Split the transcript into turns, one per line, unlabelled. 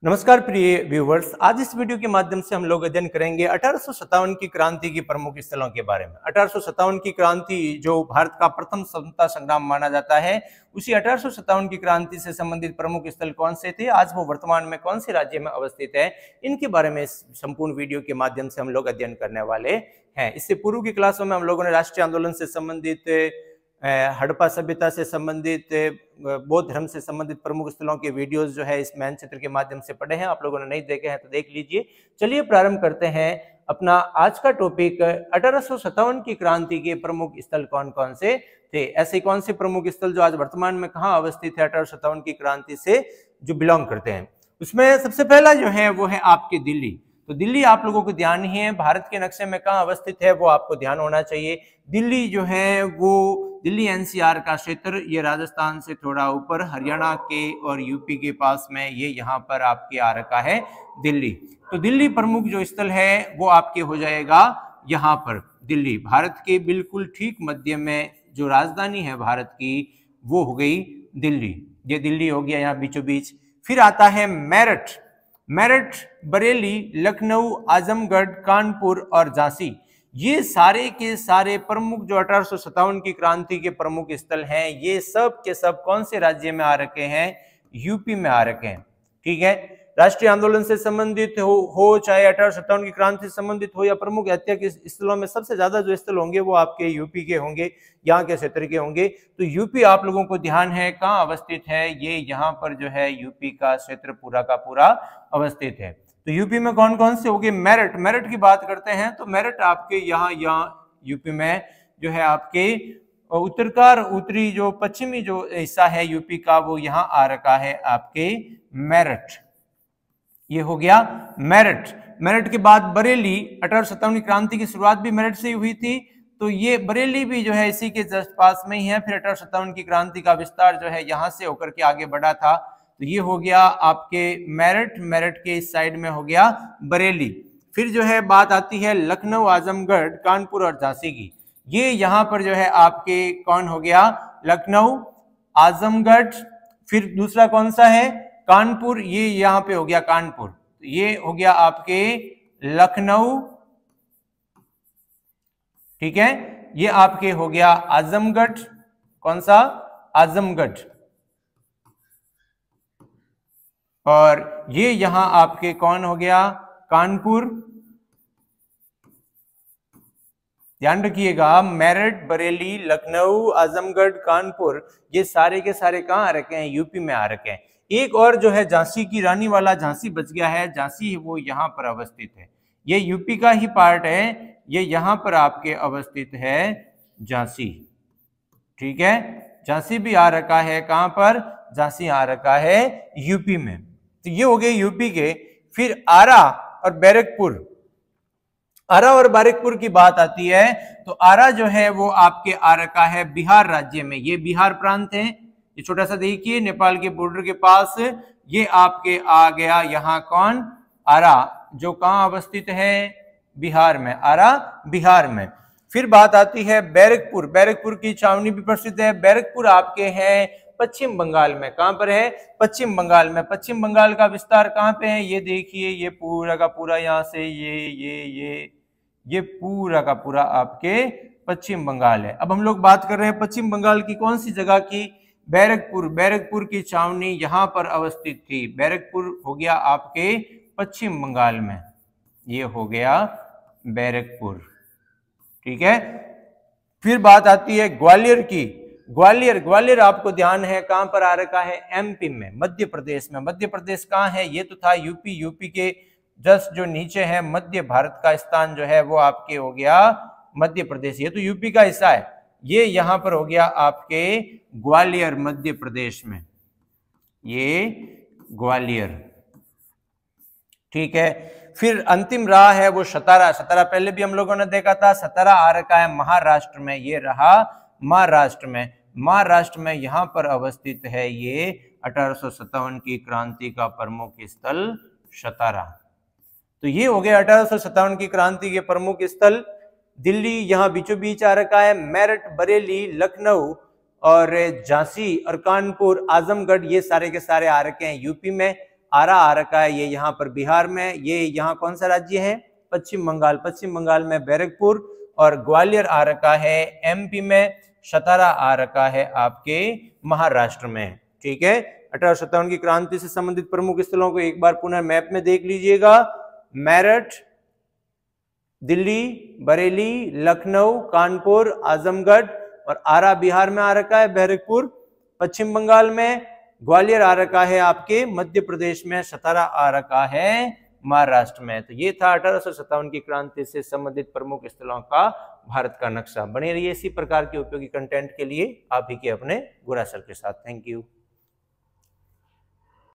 नमस्कार प्रिय व्यूवर्स, आज इस वीडियो के माध्यम से हम लोग अध्ययन करेंगे 1857 की क्रांति की प्रमुख स्थलों के बारे में। 1857 की क्रांति जो भारत का प्रथम स्वतंत्रता संग्राम माना जाता है, उसी 1857 की क्रांति से संबंधित प्रमुख स्थल कौन से थे, आज वो वर्तमान में कौन से राज्य में अवस्थित है, इनके बारे में इस संपूर्ण वीडियो के माध्यम से हम लोग अध्ययन करने वाले हैं। इससे पूर्व की क्लासों में हम लोगों ने राष्ट्रीय आंदोलन से संबंधित, हड़प्पा सभ्यता से संबंधित, बौद्ध धर्म से संबंधित प्रमुख स्थलों के वीडियोस जो है इस मानचित्र के माध्यम से पढ़े हैं। आप लोगों ने नहीं देखे हैं तो देख लीजिए। चलिए प्रारंभ करते हैं अपना आज का टॉपिक। 1857 की क्रांति के प्रमुख स्थल कौन कौन से थे, ऐसे कौन से प्रमुख स्थल जो आज वर्तमान में कहाँ अवस्थित है 1857 की क्रांति से जो बिलोंग करते हैं। उसमें सबसे पहला जो है वो है आपकी दिल्ली। तो दिल्ली आप लोगों को ध्यान ही है, भारत के नक्शे में कहाँ अवस्थित है वो आपको ध्यान होना चाहिए। दिल्ली जो है वो दिल्ली एनसीआर का क्षेत्र, ये राजस्थान से थोड़ा ऊपर हरियाणा के और यूपी के पास में ये यहाँ पर आपके आ रखा है दिल्ली। तो दिल्ली प्रमुख जो स्थल है वो आपके हो जाएगा यहाँ पर दिल्ली। भारत के बिल्कुल ठीक मध्य में जो राजधानी है भारत की वो हो गई दिल्ली। ये दिल्ली हो गया यहाँ बीचों बीच। फिर आता है मेरठ। मेरठ, बरेली, लखनऊ, आजमगढ़, कानपुर और झांसी, ये सारे के सारे प्रमुख जो 1857 की क्रांति के प्रमुख स्थल हैं, ये सब के सब कौन से राज्य में आ रखे हैं, यूपी में आ रखे हैं। ठीक है, राष्ट्रीय आंदोलन से संबंधित हो चाहे 1857 की क्रांति से संबंधित हो या प्रमुख हत्या के स्थलों में सबसे ज्यादा जो स्थल होंगे वो आपके यूपी के होंगे, यहाँ के क्षेत्र के होंगे। तो यूपी आप लोगों को ध्यान है कहाँ अवस्थित है, ये यहाँ पर जो है यूपी का क्षेत्र पूरा का पूरा अवस्थित है। तो यूपी में कौन कौन से होंगे, मेरठ। मेरठ की बात करते हैं तो मेरठ आपके यहाँ यूपी में जो है आपके उत्तरी जो पश्चिमी जो हिस्सा है यूपी का वो यहाँ आ रखा है आपके मेरठ। ये हो गया मेरठ। मेरठ के बाद बरेली। 1857 की क्रांति की शुरुआत भी मेरठ से ही हुई थी, तो ये बरेली भी जो है इसी के जस्ट पास में ही है। फिर 1857 की क्रांति का विस्तार जो है यहाँ से होकर के आगे बढ़ा था। तो ये हो गया आपके मेरठ। मेरठ के इस साइड में हो गया बरेली। फिर जो है बात आती है लखनऊ, आजमगढ़, कानपुर और झांसी की। ये यहाँ पर जो है आपके कौन हो गया, लखनऊ, आजमगढ़। फिर दूसरा कौन सा है, कानपुर। ये यहाँ पे हो गया कानपुर। ये हो गया आपके लखनऊ। ठीक है, ये आपके हो गया आजमगढ़। कौन सा, आजमगढ़। और ये यहां आपके कौन हो गया, कानपुर। ध्यान रखिएगा, मेरठ, बरेली, लखनऊ, आजमगढ़, कानपुर, ये सारे के सारे कहां आ रखे हैं, यूपी में आ रखे हैं। एक और जो है झांसी की रानी वाला झांसी बच गया है, झांसी वो यहां पर अवस्थित है। ये यूपी का ही पार्ट है, ये यहां पर आपके अवस्थित है झांसी। ठीक है, झांसी भी आ रखा है कहां पर, झांसी आ रखा है यूपी में। तो ये हो गए यूपी के। फिर आरा और बैरकपुर। आरा और बैरकपुर की बात आती है तो आरा जो है वो आपके आ रखा है बिहार राज्य में। ये बिहार प्रांत है, ये छोटा सा देखिए नेपाल के बॉर्डर के पास। ये आपके आ गया यहाँ कौन, आरा, जो कहाँ अवस्थित है, बिहार में। आरा बिहार में। फिर बात आती है बैरकपुर। बैरकपुर की छावनी भी प्रसिद्ध है। बैरकपुर आपके है पश्चिम बंगाल में। कहां पर है, पश्चिम बंगाल में। पश्चिम बंगाल का विस्तार कहां पे है, ये देखिए, ये पूरा का पूरा यहाँ से ये पूरा का पूरा आपके पश्चिम बंगाल है। अब हम लोग बात कर रहे हैं पश्चिम बंगाल की कौन सी जगह की, बैरकपुर। बैरकपुर की छावनी यहाँ पर अवस्थित थी। बैरकपुर हो गया आपके पश्चिम बंगाल में। ये हो गया बैरकपुर। ठीक है, फिर बात आती है ग्वालियर की। ग्वालियर, ग्वालियर आपको ध्यान है कहां पर आ रखा है, एमपी में, मध्य प्रदेश में। मध्य प्रदेश कहां है, ये तो था यूपी। यूपी के जस्ट जो नीचे है मध्य भारत का स्थान जो है वो आपके हो गया मध्य प्रदेश। ये तो यूपी का हिस्सा है, ये यहां पर हो गया आपके ग्वालियर, मध्य प्रदेश में। ये ग्वालियर। ठीक है, फिर अंतिम रहा है वो सतारा। सतारा पहले भी हम लोगों ने देखा था। सतारा आ रखा है महाराष्ट्र में। ये रहा महाराष्ट्र में। महाराष्ट्र में यहाँ पर अवस्थित है ये 1857 की क्रांति का प्रमुख स्थल सतारा। तो ये हो गया 1857 की क्रांति के प्रमुख स्थल। दिल्ली यहाँ बीचों बीच आ रखा है। मेरठ, बरेली, लखनऊ और झांसी और कानपुर, आजमगढ़, ये सारे के सारे आ रखे हैं यूपी में। आरा आ रखा है, ये यहाँ पर बिहार में, ये यहाँ कौन सा राज्य है, पश्चिम बंगाल, पश्चिम बंगाल में बैरकपुर, और ग्वालियर आ रखा है एमपी में, सतारा आ रखा है आपके महाराष्ट्र में। ठीक है, 1857 की क्रांति से संबंधित प्रमुख स्थलों को एक बार पुनः मैप में देख लीजिएगा। मेरठ, दिल्ली, बरेली, लखनऊ, कानपुर, आजमगढ़, और आरा बिहार में आ रखा है, बैरकपुर पश्चिम बंगाल में, ग्वालियर आ रखा है आपके मध्य प्रदेश में, सतारा आ रखा है महाराष्ट्र में। तो ये था 1857 की क्रांति से संबंधित प्रमुख स्थलों का भारत का नक्शा। बने रहिए इसी प्रकार के उपयोगी कंटेंट के लिए आप ही के अपने गुरासर के साथ। Thank you.